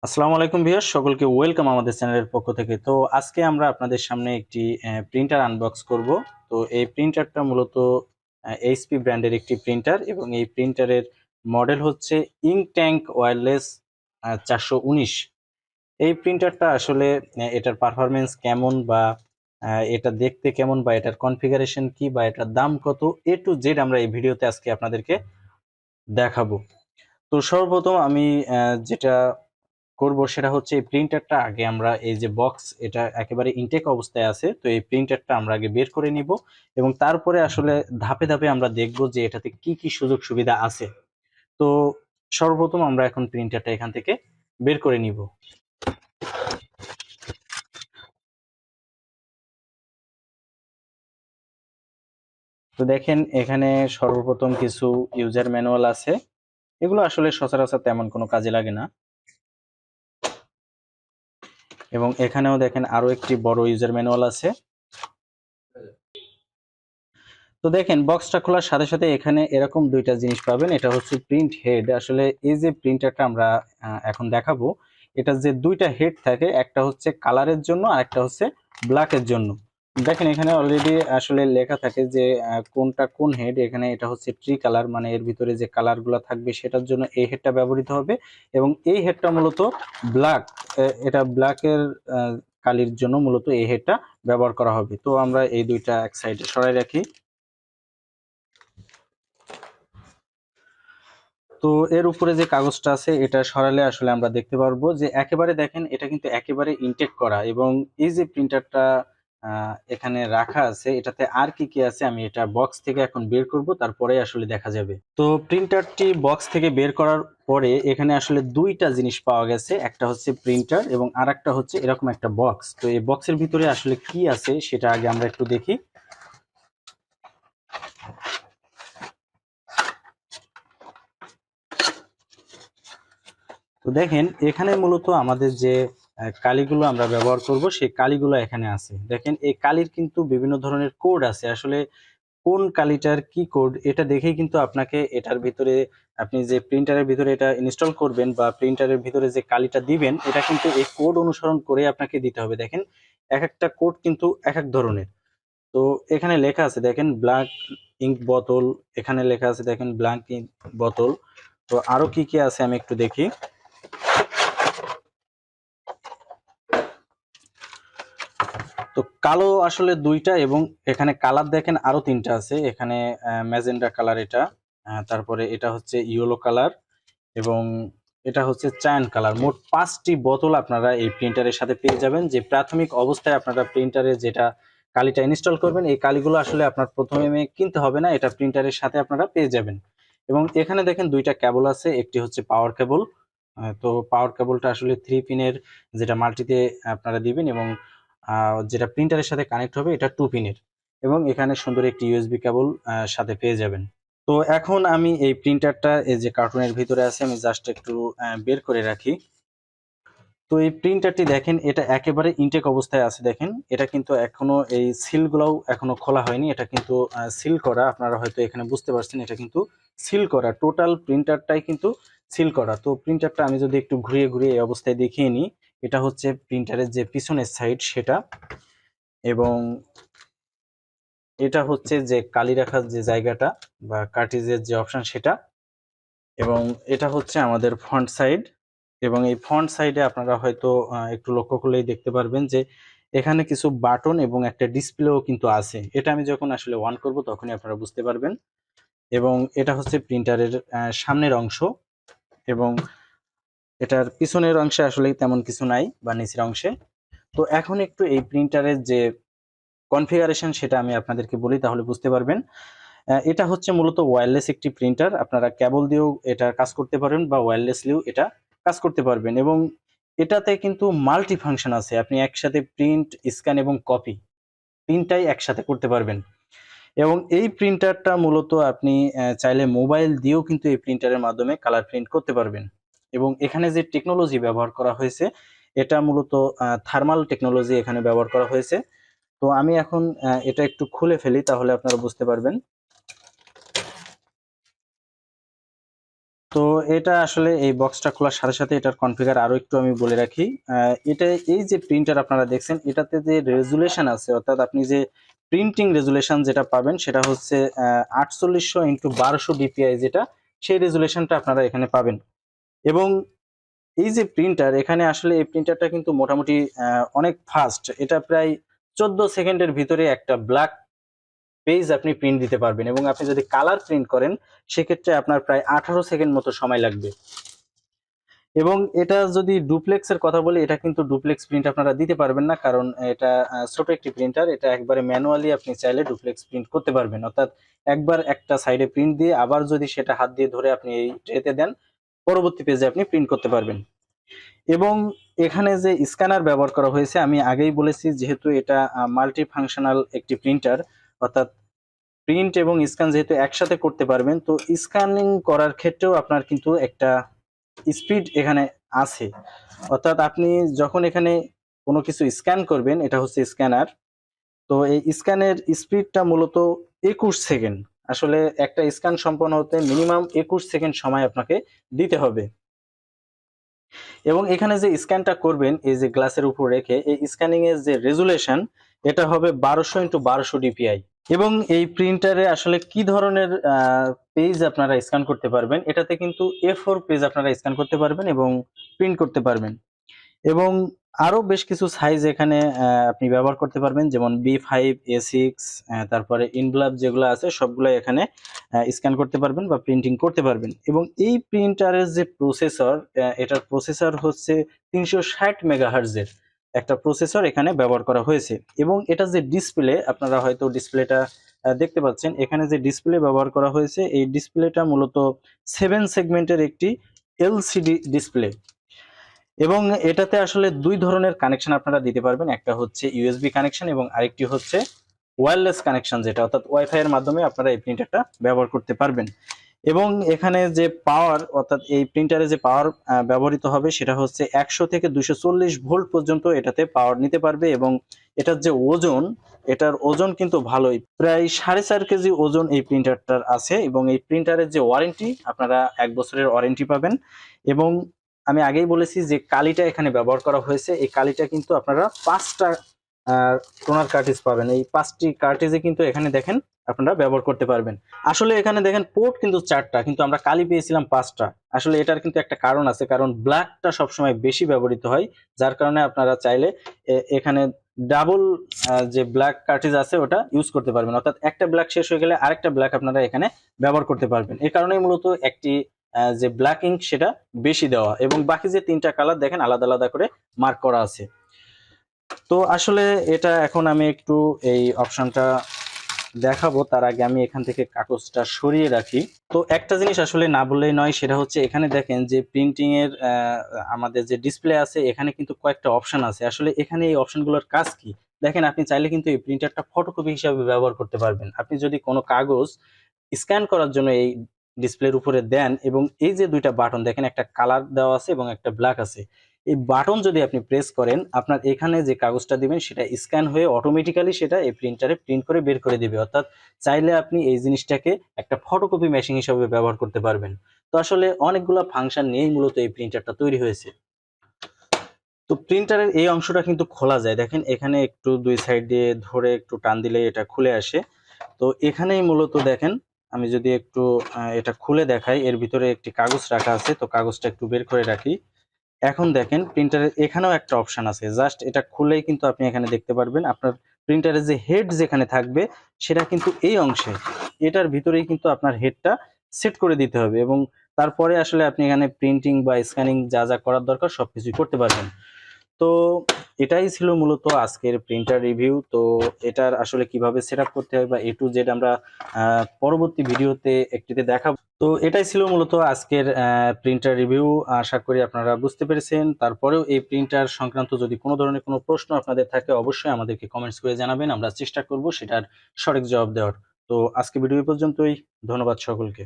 আসসালামু আলাইকুম ভিউয়ার্স, সকলকে ওয়েলকাম আমাদের চ্যানেলের পক্ষ থেকে। তো আজকে আমরা আপনাদের সামনে একটি প্রিন্টার আনবক্স করব। তো এই প্রিন্টারটা মূলত এইচপি ব্র্যান্ডের একটি প্রিন্টার এবং এই প্রিন্টারের মডেল হচ্ছে ইঙ্ক ট্যাঙ্ক ওয়্যারলেস 419। এই প্রিন্টারটা আসলে এটার পারফরমেন্স কেমন বা এটা দেখতে কেমন বা এটার কনফিগারেশন কি বা এটার দাম কত, এ টু জেড আমরা এই ভিডিওতে আজকে আপনাদেরকে দেখাবো। তো সর্বপ্রথম আমি যেটা করব সেটা হচ্ছে এই প্রিন্টারটা আগে আমরা এই যে বক্স, এটা একেবারে ইনটেক অবস্থায় আছে, তো এই প্রিন্টারটা আমরা আগে বের করে নিব এবং তারপরে আসলে ধাপে ধাপে আমরা দেখব যে এটাতে কি কি সুযোগ সুবিধা আছে। তো সর্বপ্রথম আমরা এখন প্রিন্টারটা এখান থেকে বের করে নিব। তো দেখেন এখানে সর্বপ্রথম কিছু ইউজার ম্যানুয়াল আছে, এগুলো আসলে সচরাচর তেমন কোনো কাজে লাগে না। এবং এখানেও দেখেন আরো একটি বড় ইউজার ম্যানুয়াল আছে। তো দেখেন বক্সটা খোলার সাথে সাথে এখানে এরকম দুইটা জিনিস পাবেন। এটা হচ্ছে প্রিন্ট হেড। আসলে এই যে প্রিন্টারটা আমরা এখন দেখাবো, এটা যে দুইটা হেড থাকে, একটা হচ্ছে কালারের জন্য আর একটা হচ্ছে ব্ল্যাকের জন্য। দেখেন এখানে অলরেডি আসলে লেখা থাকে যে কোনটা কোন হেড। এখানে এটা হচ্ছে ট্রি কালার, মানে এর ভিতরে যে কালারগুলো থাকবে সেটার জন্য এই হেডটা ব্যবহৃত হবে। এবং এই হেডটা মূলত ব্ল্যাক, এটা ব্ল্যাকের কালির জন্য মূলত এই হেডটা ব্যবহার করা হবে। তো আমরা এই দুইটা এক সাইডে সরাই রাখি। তো এর উপরে যে কাগজটা আছে এটা সরালে আসলে আমরা দেখতে পারবো যে একেবারে দেখেন এটা কিন্তু একেবারে ইনটেক করা। এবং এই যে প্রিন্টারটা এখানে রাখা আছে, এটাতে আর কি কি আছে আমি এটা বক্স থেকে এখন বের করব, তারপরে আসলে দেখা যাবে। তো প্রিন্টারটি বক্স থেকে বের করার পরে এখানে আসলে দুইটা জিনিস পাওয়া গেছে, একটা হচ্ছে প্রিন্টার এবং আর একটা হচ্ছে এরকম একটা বক্স। তো এই বক্সের ভিতরে আসলে কি আছে সেটা আগে আমরা একটু দেখি। তো দেখেন এখানে মূলত আমাদের যে কালিগুলো আমরা ব্যবহার করব সেই কালিগুলো এখানে আছে। দেখেন এই কালির কিন্তু বিভিন্ন ধরনের কোড আছে। আসলে কোন কালিটার কি কোড এটা দেখেই কিন্তু আপনাকে এটার ভিতরে, আপনি যে প্রিন্টারের ভিতরে এটা ইনস্টল করবেন বা প্রিন্টারের ভিতরে যে কালিটা দিবেন, এটা কিন্তু এই কোড অনুসরণ করে আপনাকে দিতে হবে। দেখেন এক একটা কোড কিন্তু এক এক ধরনের। তো এখানে লেখা আছে দেখেন ব্ল্যাক ইঙ্ক বোতল, এখানে লেখা আছে দেখেন ব্ল্যাক ইঙ্ক বোতল। তো আরো কি কি আছে আমি একটু দেখি। তো কালো আসলে দুইটা এবং এখানে কালার দেখেন আরো তিনটা আছে। এখানে ম্যাজেন্ডা কালার, এটা তারপরে এটা হচ্ছে ইয়েলো কালার এবং এটা হচ্ছে চায়ন কালার। মোট 5টি বোতল আপনারা এই প্রিন্টারের সাথে পেয়ে যাবেন। যে প্রাথমিক অবস্থায় আপনারা প্রিন্টারে যেটা কালিটা ইনস্টল করবেন, এই কালিগুলো আসলে আপনার প্রথমে কিনতে হবে না, এটা প্রিন্টারের সাথে আপনারা পেয়ে যাবেন। এবং এখানে দেখেন দুইটা কেবল আছে, একটি হচ্ছে পাওয়ার কেবল। তো পাওয়ার কেবলটা আসলে 3 পিনের, যেটা মাল্টিতে আপনারা দিবেন এবং যেটা প্রিন্টারের সাথে কানেক্ট হবে এটা 2 পিনের। এবং এখানে সুন্দর একটি ইউএসবি কেবল সাথে পেয়ে যাবেন। তো এখন আমি এই প্রিন্টারটা এই যে কার্টুনের ভিতরে আছে, আমি জাস্ট একটু বের করে রাখি। তো এই প্রিন্টারটি দেখেন এটা একেবারে ইনটেক অবস্থায় আছে। দেখেন এটা কিন্তু এখনো এই সিলগুলোও এখনো খোলা হয়নি, এটা কিন্তু সিল করা। আপনারা হয়তো এখানে বুঝতে পারছেন এটা কিন্তু সিল করা, টোটাল প্রিন্টারটাই কিন্তু সিল করা। তো প্রিন্টারটা আমি যদি একটু ঘুরিয়ে ঘুরিয়ে এই অবস্থায় দেখিয়ে নিই, এটা হচ্ছে প্রিন্টারের যে পিছনের সাইড সেটা, এবং এটা হচ্ছে যে কালি রাখার যে জায়গাটা বা কার্টিজের যে অপশন সেটা, এবং এটা হচ্ছে আমাদের ফ্রন্ট সাইড। এবং এই ফ্রন্ট সাইডে আপনারা হয়তো একটু লক্ষ্য করলেই দেখতে পারবেন যে এখানে কিছু বাটন এবং একটা ডিসপ্লেও কিন্তু আছে। এটা আমি যখন আসলে অন করব তখনই আপনারা বুঝতে পারবেন। এবং এটা হচ্ছে প্রিন্টারের সামনের অংশ। এবং এটার পিছনের অংশে আসলে তেমন কিছু নাই বা নিচের অংশে। তো এখন একটু এই প্রিন্টারের যে কনফিগারেশন সেটা আমি আপনাদেরকে বলি, তাহলে বুঝতে পারবেন। এটা হচ্ছে মূলত ওয়্যারলেস একটি প্রিন্টার। আপনারা কেবল দিয়েও এটা কাজ করতে পারবেন বা ওয়্যারলেসলিও এটা কাজ করতে পারবেন। এবং এটাতে কিন্তু মাল্টি ফাংশন আছে, আপনি একসাথে প্রিন্ট, স্ক্যান এবং কপি তিনটাই একসাথে করতে পারবেন। এবং এই প্রিন্টারটা মূলত আপনি চাইলে মোবাইল দিয়েও কিন্তু এই প্রিন্টারের মাধ্যমে কালার প্রিন্ট করতে পারবেন। এবং এখানে যে টেকনোলজি ব্যবহার করা হয়েছে এটা মূলত থার্মাল টেকনোলজি এখানে ব্যবহার করা হয়েছে। তো আমি এখন এটা একটু খুলে ফেলি, তাহলে আপনারা বুঝতে পারবেন। তো এটা আসলে এই বক্সটা খোলার সাথে সাথে এটার কনফিগার আরো একটু আমি বলে রাখি। এটা এই যে প্রিন্টার আপনারা দেখছেন এটাতে যে রেজুলেশন আছে, অর্থাৎ আপনি যে প্রিন্টিং রেজুলেশন যেটা পাবেন সেটা হচ্ছে 4800 ইন্টু 1200 ডিপিআই, যেটা সেই রেজুলেশনটা আপনারা এখানে পাবেন। এবং এই যে প্রিন্টার, এখানে আসলে এই প্রিন্টারটা কিন্তু মোটামুটি অনেক ফাস্ট। এটা প্রায় 14 সেকেন্ডের ভিতরে একটা ব্ল্যাক পেজ আপনি প্রিন্ট দিতে পারবেন, এবং আপনি যদি কালার প্রিন্ট করেন সেক্ষেত্রে আপনার প্রায় 18 সেকেন্ড মতো সময় লাগবে। এবং এটা যদি ডুপ্লেক্সের কথা বলি, এটা কিন্তু ডুপ্লেক্স প্রিন্ট আপনারা দিতে পারবেন না, কারণ এটা ছোট একটি প্রিন্টার। এটা একবারে ম্যানুয়ালি আপনি চাইলে ডুপ্লেক্স প্রিন্ট করতে পারবেন, অর্থাৎ একবার একটা সাইডে প্রিন্ট দিয়ে আবার যদি সেটা হাত দিয়ে ধরে আপনি এই ট্রেতে দেন, পরবর্তী পেজে আপনি প্রিন্ট করতে পারবেন। এবং এখানে যে স্ক্যানার ব্যবহার করা হয়েছে, আমি আগেই বলেছি যেহেতু এটা মাল্টি ফাংশনাল একটি প্রিন্টার, অর্থাৎ প্রিন্ট এবং স্ক্যান যেহেতু একসাথে করতে পারবেন, তো স্ক্যানিং করার ক্ষেত্রেও আপনার কিন্তু একটা স্পিড এখানে আছে। অর্থাৎ আপনি যখন এখানে কোনো কিছু স্ক্যান করবেন, এটা হচ্ছে স্ক্যানার, তো এই স্ক্যানের স্পিডটা মূলত 21 সেকেন্ড। আসলে একটা স্ক্যান সম্পন্ন হতে মিনিমাম 21 সেকেন্ড সময় আপনাকে দিতে হবে। এবং এখানে যে স্ক্যানটা করবেন এই যে গ্লাসের উপর রেখে, এই স্ক্যানিং এর যে রেজুলেশন এটা হবে 1200 ইন্টু 1200 ডিপিআই। এবং এই প্রিন্টারে আসলে কি ধরনের পেজ আপনারা স্ক্যান করতে পারবেন, এটাতে কিন্তু A4 পেজ আপনারা স্ক্যান করতে পারবেন এবং প্রিন্ট করতে পারবেন। এবং আরো বেশ কিছু সাইজ এখানে আপনি ব্যবহার করতে পারবেন, যেমন B5, A6, তারপরে ইনভলভ যেগুলো আছে সবগুলো এখানে স্ক্যান করতে পারবেন বা প্রিন্টিং করতে পারবেন। এবং এই প্রিন্টারের যে প্রসেসর, এটার প্রসেসর হচ্ছে 360 মেগাহার্জের একটা প্রসেসর এখানে ব্যবহার করা হয়েছে। এবং এটা যে ডিসপ্লে, আপনারা হয়তো ডিসপ্লেটা দেখতে পাচ্ছেন, এখানে যে ডিসপ্লে ব্যবহার করা হয়েছে এই ডিসপ্লেটা মূলত 7 সেগমেন্টের একটি এলসিডি ডিসপ্লে। এবং এটাতে আসলে দুই ধরনের কানেকশন আপনারা দিতে পারবেন, একটা হচ্ছে ইউএসবি কানেকশন এবং আরেকটি হচ্ছে ওয়্যারলেস কানেকশন, যেটা অর্থাৎ ওয়াইফাই এর মাধ্যমে আপনারা এই প্রিন্টারটা ব্যবহার করতে পারবেন। এবং এখানে যে পাওয়ার, অর্থাৎ এই প্রিন্টারে যে পাওয়ার ব্যবহৃত হবে সেটা হচ্ছে 100 থেকে 240 ভোল্ট পর্যন্ত এটাতে পাওয়ার নিতে পারবে। এবং এটার যে ওজন, এটার ওজন কিন্তু ভালোই, প্রায় 4.5 কেজি ওজন এই প্রিন্টারটার আছে। এবং এই প্রিন্টারের যে ওয়ারেন্টি, আপনারা 1 বছরের ওয়ারেন্টি পাবেন। এবং আমি আগেই বলেছি যে কালিটা এখানে ব্যবহার করা হয়েছে, এই কালিটা কিন্তু আপনারা 5টা টোনার কার্টিজ পাবেন। এই 5টি কার্টিজে কিন্তু এখানে দেখেন আপনারা ব্যবহার করতে পারবেন। আসলে এখানে দেখেন পোর্ট কিন্তু 4টা, কিন্তু আমরা কালি পেয়েছিলাম 5টা। আসলে এটার কিন্তু একটা কারণ আছে, কারণ ব্ল্যাকটা সবসময় বেশি ব্যবহৃত হয়, যার কারণে আপনারা চাইলে এখানে ডাবল যে ব্ল্যাক কার্টিজ আছে ওটা ইউজ করতে পারবেন, অর্থাৎ একটা ব্ল্যাক শেষ হয়ে গেলে আরেকটা ব্ল্যাক আপনারা এখানে ব্যবহার করতে পারবেন। এই কারণেই মূলত একটি যে ব্ল্যাক ইঙ্ক সেটা বেশি দেওয়া, এবং বাকি যে 3টা কালার দেখেন আলাদা আলাদা করে মার্ক করা আছে। তো আসলে এটা এখন আমি একটু এই অপশনটা দেখাবো, তার আগে আমি এখান থেকে কাগজটা সরিয়ে রাখি। তো একটা জিনিস আসলে না বললেই নয়, সেটা হচ্ছে এখানে দেখেন যে প্রিন্টিং এর আমাদের যে ডিসপ্লে আছে এখানে কিন্তু কয়েকটা অপশন আছে। আসলে এখানে এই অপশনগুলোর কাজ কি দেখেন, আপনি চাইলে কিন্তু এই প্রিন্টারটা ফটোকপি হিসাবে ব্যবহার করতে পারবেন। আপনি যদি কোনো কাগজ স্ক্যান করার জন্য এই ডিসপ্লের উপরে দেন, এবং এই যে দুইটা বাটন দেখেন, একটা কালার দেওয়া আছে এবং একটা ব্ল্যাক আছে, এই বাটন যদি আপনি প্রেস করেন, আপনার এখানে যে কাগজটা দিবেন সেটা স্ক্যান হয়ে অটোমেটিক্যালি সেটা এই প্রিন্টারে প্রিন্ট করে বের করে দিবে। অর্থাৎ চাইলে আপনি এই জিনিসটাকে একটা ফটোকপি মেশিন হিসেবে ব্যবহার করতে পারবেন। তো আসলে অনেকগুলো ফাংশন নিয়েই মূলত এই প্রিন্টারটা তৈরি হয়েছে। তো প্রিন্টারের এই অংশটা কিন্তু খোলা যায়, দেখেন এখানে একটু দুই সাইড দিয়ে ধরে একটু টান দিলে এটা খুলে আসে। তো এখানেই মূলত দেখেন, আমি যদি একটু এটা খুলে দেখাই, এর ভিতরে একটি কাগজ রাখা আছে, তো কাগজটা একটু বের করে রাখি। এখন দেখেন প্রিন্টারের এখানেও একটা অপশন আছে, জাস্ট এটা খুলেই কিন্তু আপনি এখানে দেখতে পারবেন আপনার প্রিন্টারের যে হেড যেখানে থাকবে সেটা কিন্তু এই অংশে, এটার ভিতরেই কিন্তু আপনার হেডটা সেট করে দিতে হবে। এবং তারপরে আসলে আপনি এখানে প্রিন্টিং বা স্ক্যানিং যা যা করার দরকার সবকিছুই করতে পারবেন। তো এটাই ছিল মূলত আজকের প্রিন্টার রিভিউ। তো এটার আসলে কিভাবে সেটআপ করতে হয় বা A to Z আমরা পরবর্তী ভিডিওতে একটিতে দেখাবো। তো এটাই ছিল মূলত আজকের প্রিন্টার রিভিউ। আশা করি আপনারা বুঝতে পেরেছেন। তারপরেও এই প্রিন্টার সংক্রান্ত যদি কোনো ধরনের কোনো প্রশ্ন আপনাদের থাকে, অবশ্যই আমাদেরকে কমেন্টস করে জানাবেন, আমরা চেষ্টা করব সেটার সঠিক জবাব দেওয়ার। তো আজকে ভিডিও পর্যন্তই, ধন্যবাদ সকলকে।